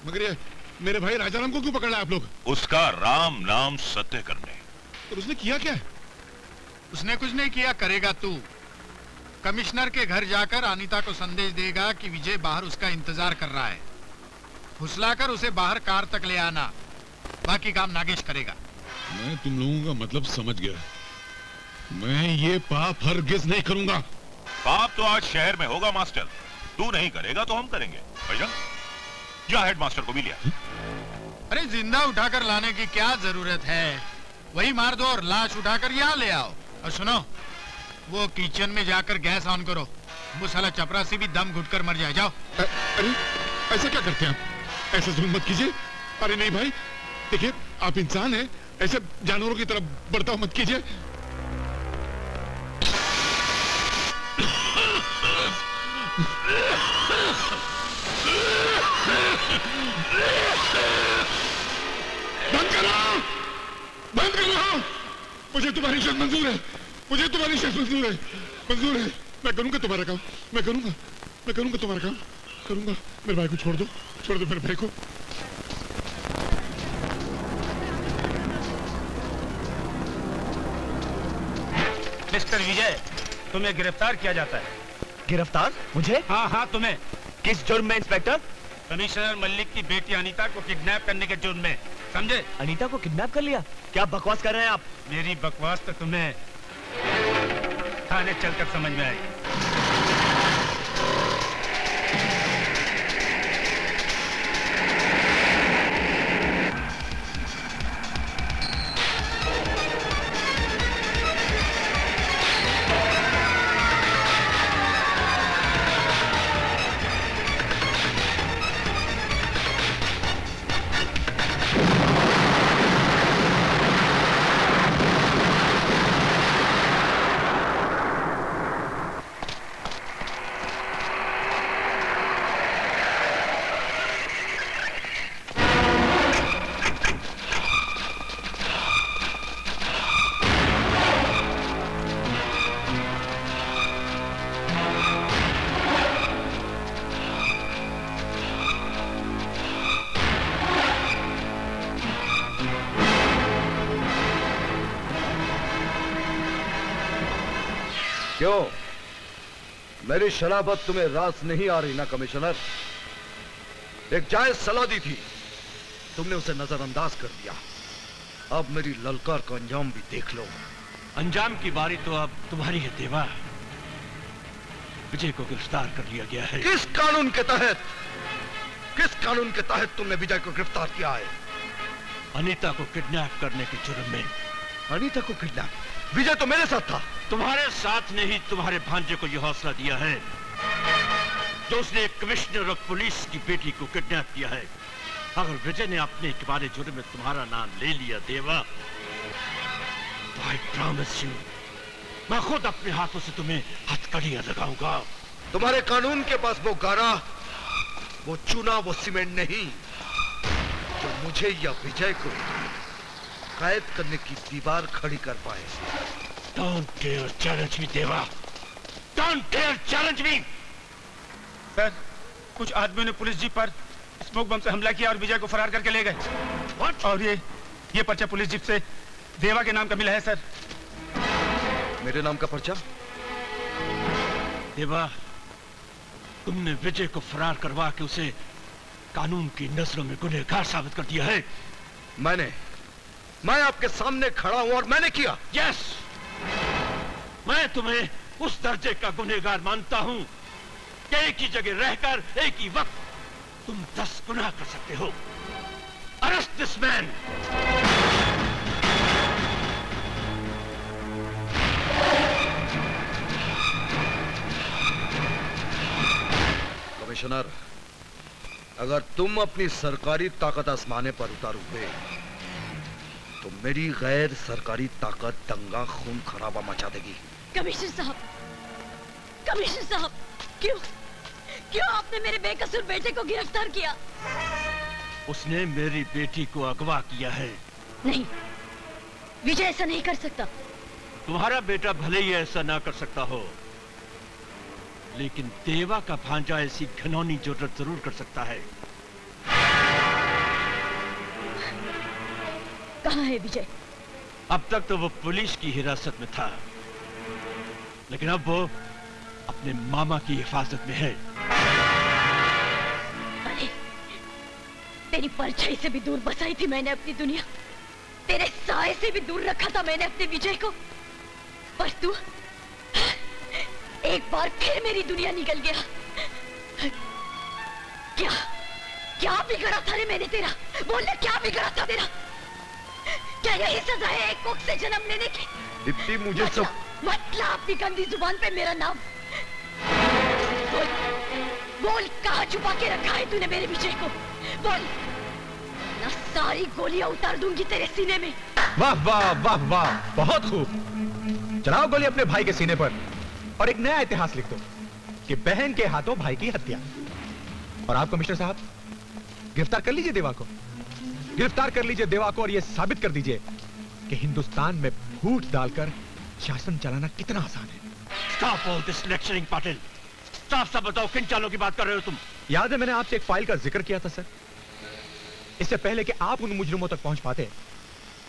मगर ये मेरे भाई राजाराम को क्यों पकड़ लाए आप लोग? उसका राम नाम सत्य करने। तो उसने किया क्या? उसने कुछ नहीं किया, करेगा तू। कमिश्नर के घर जाकर अनीता को संदेश देगा कि विजय बाहर उसका इंतजार कर रहा है। फुसलाकर उसे बाहर कार तक ले आना, बाकी काम नागेश करेगा। मैं तुम लोगों का मतलब समझ गया। मैं ये पाप हरगिज नहीं करूंगा। पाप तो आज शहर में होगा मास्टर, तू नहीं करेगा तो हम करेंगे। भैया जा हेड मास्टर को भी लिया। अरे जिंदा उठाकर लाने की क्या जरूरत है, वही मार दो और लाश उठाकर यहाँ ले आओ। और सुनो, वो किचन में जाकर गैस ऑन करो, वो साला चपरासी भी दम घुटकर मर जाए। जाओ। अरे ऐसा क्या करते हैं आप? ऐसा जुल्म मत कीजिए। अरे नहीं भाई, देखिए आप इंसान हैं, ऐसे जानवरों की तरफ बर्ताव मत कीजिए। बंद करो, बंद करो। मुझे तुम्हारी शर्त मंजूर है, मुझे तुम्हारी शर्त मंजूर है, मंजूर है। मैं करूंगा तुम्हारा काम, मैं करूंगा तुम्हारा काम, करूंगा। मेरे भाई को छोड़ दो, छोड़ दो मेरे भाई को। मिस्टर विजय, तुम्हें गिरफ्तार किया जाता है। गिरफ्तार? मुझे? हाँ हाँ तुम्हें। किस जुर्म में इंस्पेक्टर? कमिश्नर मलिक की बेटी अनीता को किडनैप करने के जुर्म में, समझे? अनीता को किडनैप कर लिया? क्या बकवास कर रहे हैं आप? मेरी बकवास तो तुम्हें थाने चलकर समझ में आएगी। क्यों, मेरी शराबत तुम्हें रास नहीं आ रही ना कमिश्नर? एक जायज सलाह दी थी, तुमने उसे नजरअंदाज कर दिया। अब मेरी ललकार का अंजाम भी देख लो। अंजाम की बारी तो अब तुम्हारी है देवा। विजय को गिरफ्तार कर लिया गया है। किस कानून के तहत? किस कानून के तहत तुमने विजय को गिरफ्तार किया है? अनीता को किडनैप करने के जुर्म में। अनीता को किडनैप? विजय तो मेरे साथ था। तुम्हारे साथ ने ही तुम्हारे भांजे को यह हौसला दिया है जो उसने कमिश्नर ऑफ पुलिस की बेटी को किडनैप किया है। अगर विजय ने अपने इकबाले जुर्म में तुम्हारा नाम ले लिया देवा, तो आई प्रॉमिस यू, मैं खुद अपने हाथों से तुम्हें हथकड़ियां लगाऊंगा। तुम्हारे कानून के पास वो गारा, वो चूना, वो सीमेंट नहीं जो मुझे या विजय को कैद करने की दीवार खड़ी कर पाए। Don't dare challenge me, देवा। Don't dare challenge me। Sir, कुछ आदमियों ने पुलिस जीप पर स्मोक बम से हमला किया और विजय को फरार करके ले गए। What? और ये पर्चा पुलिस जीप से देवा के नाम का मिला है सर। मेरे नाम का पर्चा? देवा, तुमने विजय को फरार करवा के उसे कानून की नजरों में गुनहगार साबित कर दिया है। मैं आपके सामने खड़ा हूं और मैंने किया। यस, मैं तुम्हें उस दर्जे का गुनहगार मानता हूं कि एक ही जगह रहकर एक ही वक्त तुम 10 गुनाह कर सकते हो। Arrest this man. कमिश्नर, अगर तुम अपनी सरकारी ताकत आसमाने पर उतारोगे तो मेरी गैर सरकारी ताकत दंगा खून खराबा मचा देगी। कमिश्नर साहब, क्यों आपने मेरे बेकसूर बेटे को गिरफ्तार किया? उसने मेरी बेटी को अगवा किया है। नहीं, विजय ऐसा नहीं कर सकता। तुम्हारा बेटा भले ही ऐसा ना कर सकता हो, लेकिन देवा का भांजा ऐसी घिनौनी जुर्रत जरूर कर सकता है। कहाँ है विजय? अब तक तो वो पुलिस की हिरासत में था, लेकिन अब वो अपने मामा की हिफाजत में है। अरे, तेरी परछाई से भी दूर बसाई थी मैंने अपनी दुनिया, तेरे साए से भी दूर रखा था मैंने अपने विजय को, पर तू एक बार फिर मेरी दुनिया निकल गया। क्या क्या बिगड़ा था रे मैंने तेरा? बोलने क्या बिगड़ा था तेरा? क्या यही सजा है एक कोख से जन्म लेने की? दीप्ति मुझे सब मतलब अपनी गंदी जुबान पे मेरा नाम बोल, बोल कहाँ छुपा के रखा है तूने मेरे विजय को? बोल, ना सारी गोलियां उतार दूंगी तेरे सीने में। वाह वाह वाह वाह, बहुत खूब। चलाओ गोली अपने भाई के सीने पर और एक नया इतिहास लिख दो कि बहन के हाथों भाई की हत्या। और आप कमिश्नर साहब, गिरफ्तार कर लीजिए देवा को, गिरफ्तार कर लीजिए देवा को और यह साबित कर दीजिए कि हिंदुस्तान में फूट डालकर शासन चलाना कितना आसान है। Stop all this lecturing, Patil. साफ साफ बताओ किन चालों की बात कर रहे हो तुम? याद है मैंने आपसे एक फाइल का जिक्र किया था सर। इससे पहले कि आप उन मुजरिमों तक पहुंच पाते,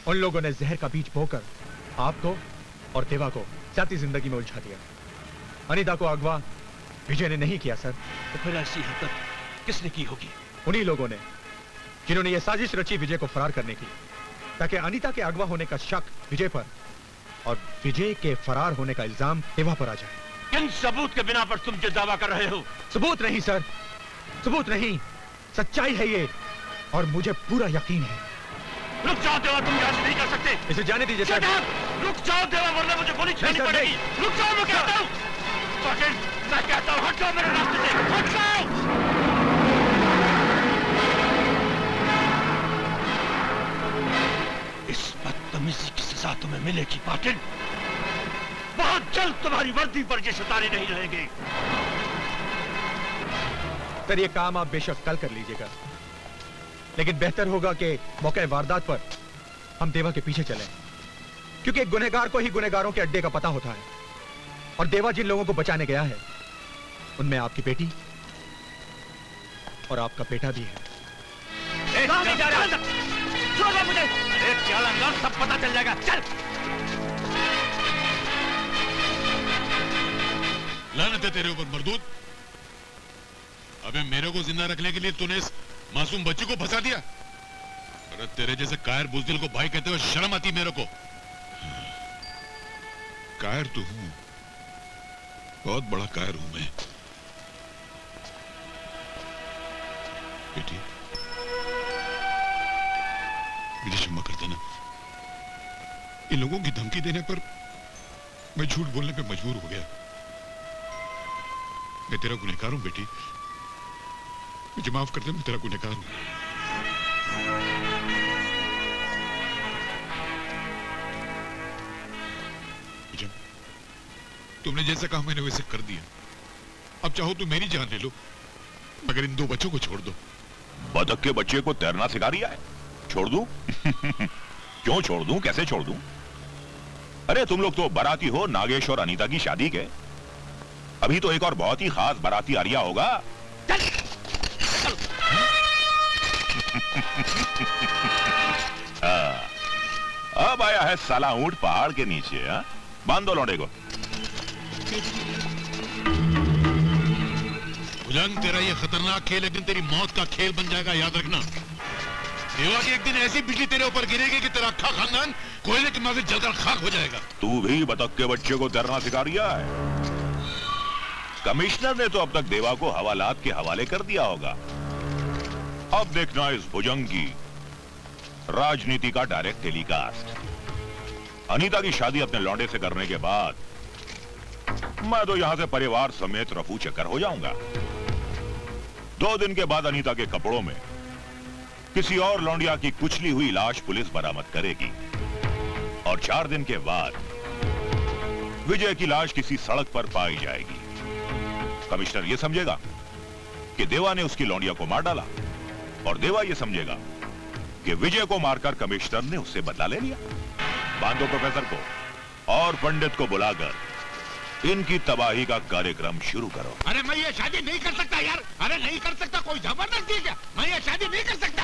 उन लोगों ने जहर का बीज बोकर आपको और देवा को जाती जिंदगी में उलझा दिया। अनीता को अगवा विजय ने नहीं किया सर। तो फिर ऐसी हरकत किसने की होगी? उन्हीं लोगों ने जिन्होंने ये साजिश रची विजय को फरार करने की, ताकि अनीता के अगवा होने का शक विजय पर और विजय के फरार होने का इल्जाम देवा पर आ जाए। किन सबूत के बिना पर तुम जो दावा कर रहे हो? सबूत नहीं सर, सबूत नहीं, सच्चाई है ये और मुझे पूरा यकीन है। रुक जाओ देवा, तुम यहाँ से नहीं कर सकते। इसे जाने दीजिए सर। रुक जाओ देवा, वरना मुझे गोली चलानी पड़ेगी। रुक जाओ, मैं कहता हूँ। पाटिल, मैं कहता हूँ, हट जाओ मेरे रास्ते से, हट जाओ। इस बदतमीजी की सजा तुम्हें मिलेगी पाटिल। बहुत जल्द तुम्हारी वर्दी पर ये सितारे नहीं रहेंगे। सर ये काम आप बेशक कल कर लीजिएगा, लेकिन बेहतर होगा कि मौके वारदात पर हम देवा के पीछे चलें, क्योंकि एक गुनहगार को ही गुनहगारों के अड्डे का पता होता है और देवा जिन लोगों को बचाने गया है उनमें आपकी बेटी और आपका बेटा भी है। छोड़ो मुझे। अरे क्या लंगा, सब पता चल जाएगा, चल। लानत है तेरे ऊपर मर्दूद। अबे मेरे को जिंदा रखने के लिए तूने इस मासूम बच्चे को फंसा दिया। अरे तेरे जैसे कायर बुजदिल को भाई कहते हुए शर्म आती मेरे को। कायर तो हूं, बहुत बड़ा कायर हूं मैं। बेटी मुझे क्षमा कर देना। इन लोगों की धमकी देने पर मैं झूठ बोलने पे मजबूर हो गया। मैं तेरा गुनहगार हूं बेटी, मुझे माफ कर दे, मैं तेरा गुनहगार हूं। तुमने जैसा कहा मैंने वैसे कर दिया। अब चाहो तो मेरी जान ले लो, मगर इन दो बच्चों को छोड़ दो। बतख के बच्चे को तैरना सिखा रिया है, छोड़ दूं? क्यों छोड़ दूं, कैसे छोड़ दूं? अरे तुम लोग तो बाराती हो नागेश और अनीता की शादी के। अभी तो एक और बहुत ही खास बाराती आ रिया होगा। अब आया है साला ऊंट पहाड़ के नीचे। बांध दो लौंडे को। भुजंग, तेरा ये खतरनाक खेल एक दिन तेरी मौत का खेल बन जाएगा, याद रखना। देवा की एक दिन ऐसी बिजली तेरे ऊपर गिरेगी कि तेरा अक्खा खानदान कोयले के माफी जलकर खाक हो जाएगा। तू भी बतख के बच्चे को तैरना सिखा रिया है। कमिश्नर ने तो अब तक देवा को हवालात के हवाले कर दिया होगा। अब देखना इस भुजंग की राजनीति का डायरेक्ट टेलीकास्ट। अनीता की शादी अपने लौंडे से करने के बाद मैं तो यहां से परिवार समेत रफू चक्कर हो जाऊंगा। 2 दिन के बाद अनीता के कपड़ों में किसी और लौंडिया की कुचली हुई लाश पुलिस बरामद करेगी और 4 दिन के बाद विजय की लाश किसी सड़क पर पाई जाएगी। कमिश्नर यह समझेगा कि देवा ने उसकी लौंडिया को मार डाला और देवा यह समझेगा कि विजय को मारकर कमिश्नर ने उससे बदला ले लिया। बांधो प्रोफेसर को और पंडित को बुलाकर इनकी तबाही का कार्यक्रम शुरू करो। अरे मैं ये शादी नहीं कर सकता यार, अरे नहीं कर सकता, कोई जबरदस्ती है क्या? मैं ये शादी नहीं कर सकता।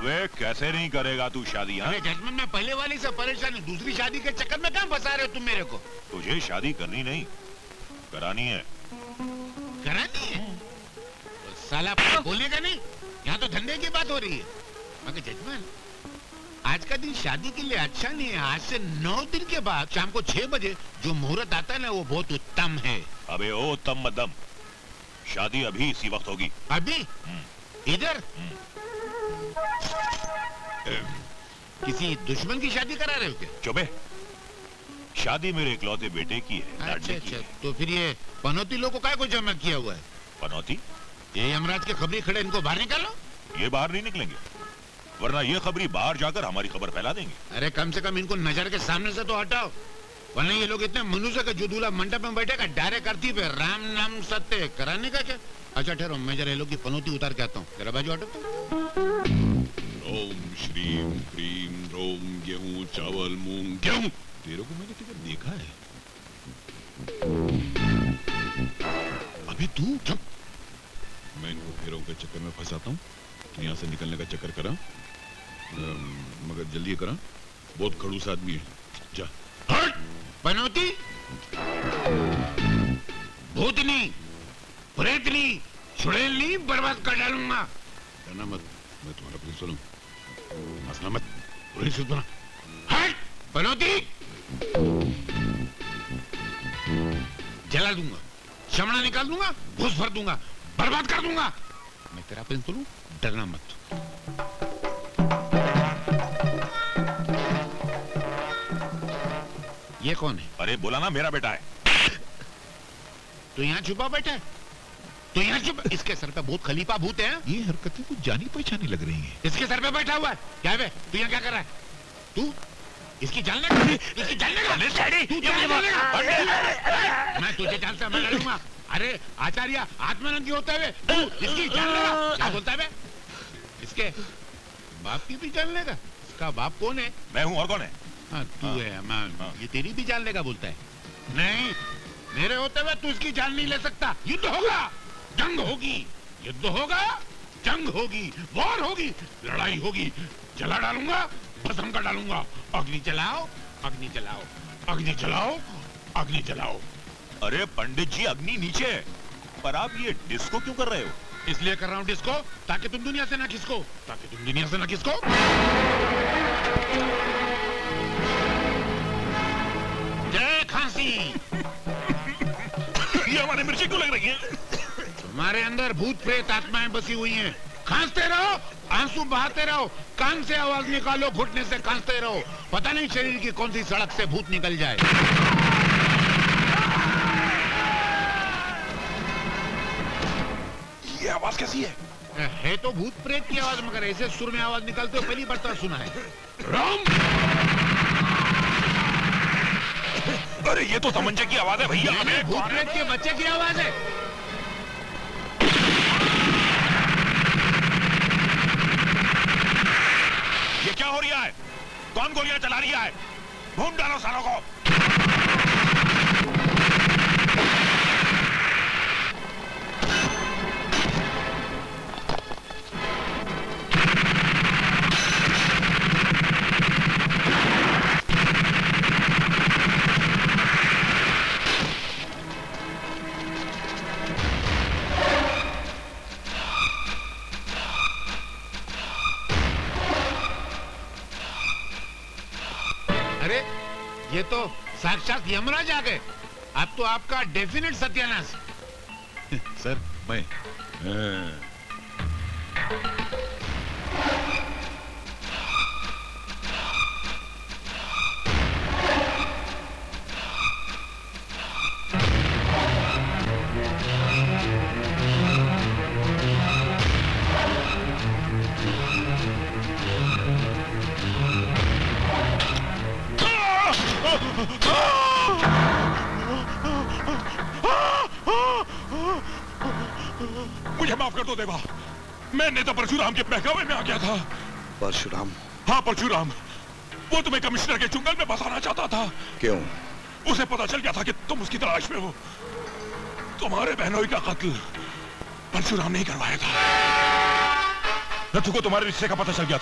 अबे कैसे नहीं करेगा तू शादी? हाँ, अरे जजमान, मैं पहले वाली से परेशान हूँ, दूसरी शादी के चक्कर में कहाँ फंसा रहे हो तुम मेरे को? तुझे शादी करनी नहीं, करानी है। करानी है? तो साला बोलेगा नहीं, यहाँ तो धंधे की बात हो रही है। मगर जजमान, आज का दिन शादी के लिए अच्छा नहीं है। आज से 9 दिन के बाद शाम को 6 बजे जो मुहूर्त आता है ना, वो बहुत उत्तम है। अबे ओ तम मदम, शादी अभी इसी वक्त होगी। अभी? इधर? किसी दुश्मन की शादी करा रहे हो क्या? चुपे, शादी मेरे इकलौते बेटे की है, अच्छा लाडले की अच्छा, है। तो फिर ये पनौती लोगों को काय को जमा किया हुआ है? पनौती? ये यमराज के खबरी खड़े, इनको बाहर निकालो। ये बाहर नहीं निकलेंगे, वरना ये खबरी बाहर जाकर हमारी खबर फैला देंगे। अरे कम से कम इनको नजर के सामने से तो हटाओ, वरना ये लोग इतने मनुष्य के जो दूल्हा मंडप में बैठेगा डायरेक्ट करती पे राम नाम सत्य कराने का क्या? अच्छा ठहरो, मैं जरा ये लोग की पनौती उतार के आता हूँ, जरा बाजू हटो तो। ओम श्रीम क्रीम रोम गेहूं चावल मूंग गेहूं। तेरे को मैंने किधर देखा है? अबे तू चुप। मैं इनको फेरों के चक्कर में फंसाता हूँ, यहाँ से निकलने का चक्कर करा, मगर जल्दी करा, बहुत खड़ूस आदमी है। जा हट। पनौती, भूतनी, प्रेतनी, छुड़ैलनी बर्बाद कर डालूंगा। डरना मत, मैं तुम्हारा प्रिंसिपल हूँ, हंसना मत, पुलिस से बना। हट पनौती, जला दूंगा, चमड़ा निकाल दूंगा, घुस भर दूंगा, बर्बाद कर दूंगा। मैं तेरा प्रिंसिपल हूँ, डरना मत। ये कौन है? अरे बोला ना, मेरा बेटा है। तो यहाँ छुपा बैठा है, तो यहाँ छुपा। इसके सर पे भूत खलीफा भूत है। ये हरकतें कुछ जानी पहचानी लग रही हैं। इसके सर पे बैठा हुआ है। क्या है? तू यहाँ क्या कर रहा है? तू इसकी जान लेगा? इसकी जान लेगा? तू जान लेगा? मैं तुझे जानता, मैं लड़ूंगा। अरे आचार्य, आत्मानंद होते हुए तू इसकी जान लेगा? क्या बोलता है बे? इसके बाप की भी जान लेगा? इसका बाप कौन है? मैं हूँ, और कौन है? हाँ, तू है। मैं ये तेरी भी जान लेगा बोलता है। नहीं, मेरे होते हुए तू इसकी जान नहीं ले सकता। युद्ध होगा, जंग होगी, युद्ध होगा, जंग होगी, वॉर होगी, लड़ाई होगी। जला डालूंगा, भस्म कर डालूंगा। अग्नि जलाओ, अग्नि जलाओ, अग्नि जलाओ, अग्नि जलाओ। अरे पंडित जी, अग्नि नीचे है, पर आप ये डिस्को क्यों कर रहे हो? इसलिए कर रहा हूँ डिस्को, ताकि तुम दुनिया से ना खिसको, ताकि तुम दुनिया से ना खिसको। जय खांसी। ये हमारे मिर्ची क्यों लग रही है? तुम्हारे अंदर भूत प्रेत आत्माएं बसी हुई हैं। खांसते रहो, आंसू बहाते रहो, कान से आवाज निकालो, घुटने से खांसते रहो। पता नहीं शरीर की कौन सी सड़क से भूत निकल जाए। ये आवाज कैसी है? है तो भूत प्रेत की आवाज, मगर ऐसे सुर में आवाज निकलते हो पहली बार तो सुना है। राम! अरे ये तो तमंचे की आवाज है भैया। ये भूत प्रेत के बच्चे की आवाज है। ये क्या हो रहा है? कौन गोलियां चला रहा है? ढूंढ डालो सालों को। अरे ये तो साक्षात यमराज आ गए। अब तो आपका डेफिनेट सत्यानाश। सर मैं मुझे माफ कर दो देवा, मैंने तो परशुराम के बहकावे में आ गया था। परशुराम? हाँ परशुराम, वो तुम्हें कमिश्नर के चुंगल में फंसाना चाहता था। क्यों? उसे पता चल गया था कि तुम उसकी तलाश में हो। तुम्हारे बहनोई का कत्ल परशुराम ने ही करवाया था। रथु को तुम्हारे रिश्ते का पता चल गया था।